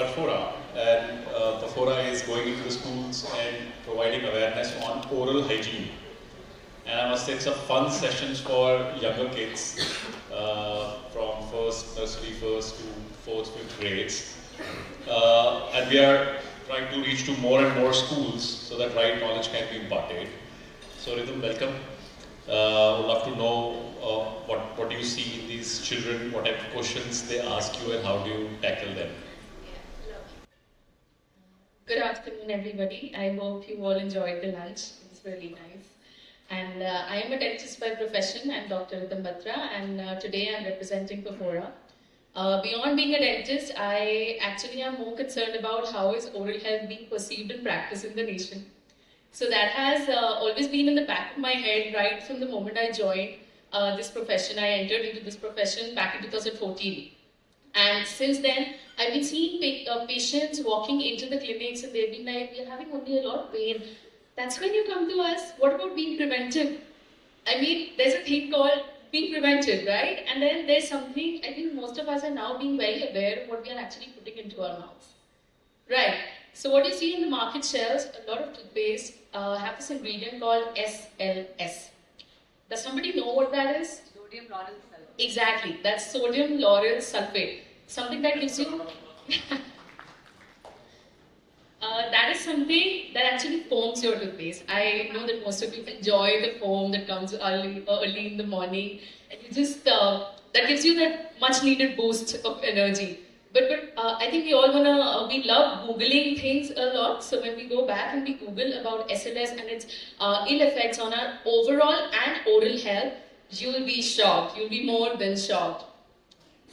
Perfora, and Perfora is going into the schools and providing awareness on oral hygiene. And I must say it's a fun sessions for younger kids from nursery first to fourth, fifth grades. And we are trying to reach to more and more schools so that right knowledge can be imparted. So Rhythm, welcome. Would love to know what do you see in these children, what type of questions they ask you and how do you tackle them? Good afternoon, everybody. I hope you all enjoyed the lunch. It was really nice. And I am a dentist by profession. I'm Dr. Batra, and today I'm representing Perfora. Beyond being a dentist, I actually am more concerned about how is oral health being perceived and practiced in the nation. So that has always been in the back of my head right from the moment I joined this profession. I entered into this profession back in 2014. And since then, I've been seeing patients walking into the clinics and they've been like, we're having only a lot of pain. That's when you come to us. What about being preventive? I mean, there's a thing called being preventive, right? And then there's something, I think most of us are now being very aware of what we are actually putting into our mouths. Right. So what you see in the market shelves, a lot of toothpaste have this ingredient called SLS. Does somebody know what that is? Sodium lauryl sulfate. Exactly. That's sodium lauryl sulfate. Something that gives you... that is something that actually foams your toothpaste. I know that most of you enjoy the foam that comes early in the morning, and you just that gives you that much needed boost of energy. But I think we all we love Googling things a lot. So when we go back and we Google about SLS and its ill effects on our overall and oral health, you'll be shocked. You'll be more than shocked.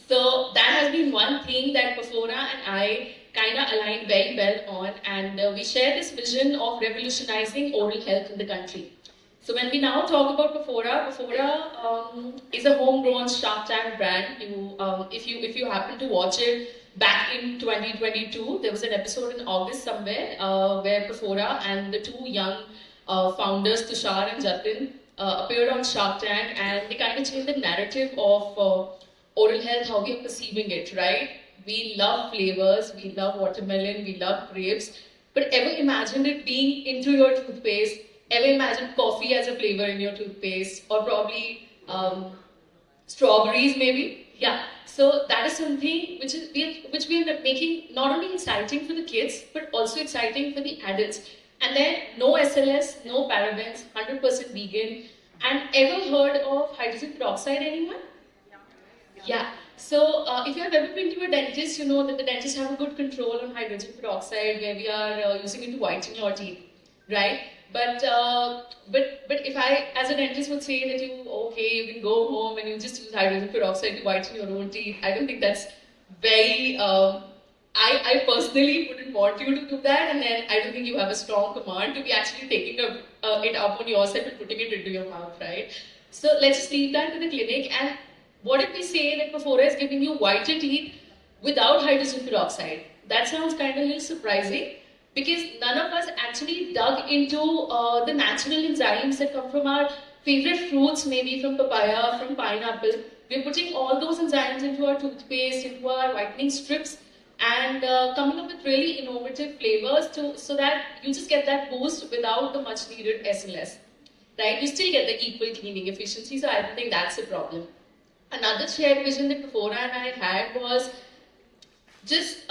So that has been one thing that Perfora and I kind of aligned very well on, and we share this vision of revolutionizing oral health in the country. So when we now talk about Perfora is a homegrown Shark Tank brand. If you happen to watch it back in 2022, there was an episode in August somewhere where Perfora and the two young founders, Tushar and Jatin, appeared on Shark Tank, and they kind of changed the narrative of oral health, how we are perceiving it, right? We love flavors, we love watermelon, we love grapes, but ever imagined it being into your toothpaste? Ever imagined coffee as a flavor in your toothpaste? Or probably strawberries maybe? Yeah. So that is something which we are making not only exciting for the kids, but also exciting for the adults. And then no SLS, no parabens, 100% vegan. And ever heard of hydrogen peroxide, anyone? Yeah. So if you have ever been to a dentist, you know that the dentists have a good control on hydrogen peroxide where we are using it to whiten your teeth, right? But if I, as a dentist, would say that you can go home and you just use hydrogen peroxide to whiten your own teeth, I don't think that's very. I personally wouldn't want you to do that, and then I don't think you have a strong command to be actually taking it up on yourself and putting it into your mouth, right? So let's just leave that to the clinic. And what if we say that Perfora is giving you whiter teeth without hydrogen peroxide? That sounds kind of a little surprising, because none of us actually dug into the natural enzymes that come from our favorite fruits, maybe from papaya, from pineapple. We're putting all those enzymes into our toothpaste, into our whitening strips, and coming up with really innovative flavors so that you just get that boost without the much needed SLS. Right? You still get the equal cleaning efficiency, so I don't think that's a problem. Another shared vision that Perfora and I had was just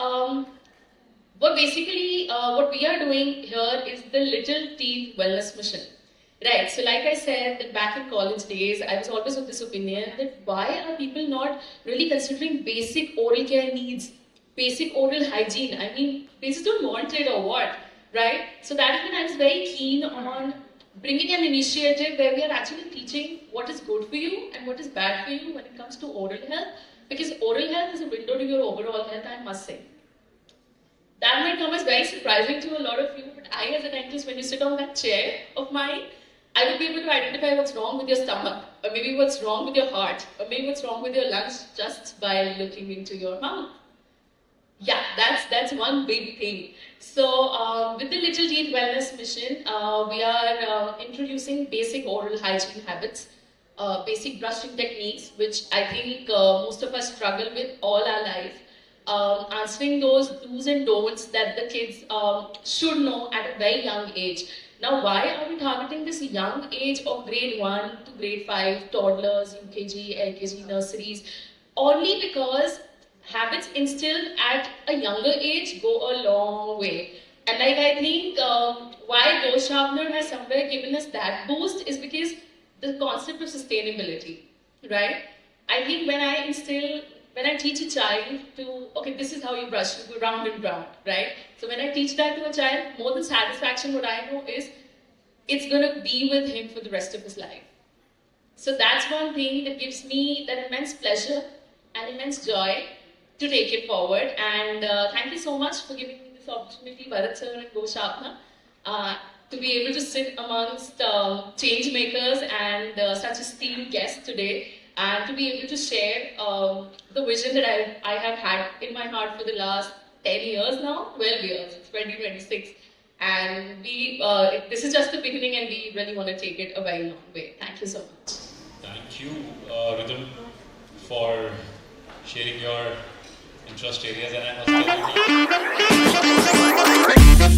what we are doing here is the Little Teeth Wellness Mission. Right, so like I said, that back in college days, I was always of this opinion that why are people not really considering basic oral care needs, basic oral hygiene? I mean, they just don't want it or what, right? So that is when I was very keen on bringing an initiative where we are actually teaching what is good for you and what is bad for you when it comes to oral health, because oral health is a window to your overall health, I must say. That might come as very surprising to a lot of you, but I as a dentist, when you sit on that chair of mine, I would be able to identify what's wrong with your stomach, or maybe what's wrong with your heart, or maybe what's wrong with your lungs just by looking into your mouth. Yeah, that's one big thing. So with the Little Teeth Wellness Mission, we are introducing basic oral hygiene habits, basic brushing techniques, which I think most of us struggle with all our life. answering those do's and don'ts that the kids should know at a very young age. Now, why are we targeting this young age of grade 1 to grade 5, toddlers, UKG, LKG, nurseries? Only because habits instilled at a younger age go a long way. And like I think why GoSharpener has somewhere given us that boost is because the concept of sustainability, right? I think when I teach a child to, okay, this is how you brush, you go round and round, right? So when I teach that to a child, more than satisfaction, what I know is it's going to be with him for the rest of his life. So that's one thing that gives me that immense pleasure and immense joy to take it forward. And thank you so much for giving me this opportunity, Bharat sir and GoSharpener, to be able to sit amongst change makers and such esteemed guests today, and to be able to share the vision that I have had in my heart for the last 10 years now, 12 years, it's 2026. And this is just the beginning, and we really want to take it a very long way. Thank you so much. Thank you, Rhythm, for sharing your interest areas, and I must tell you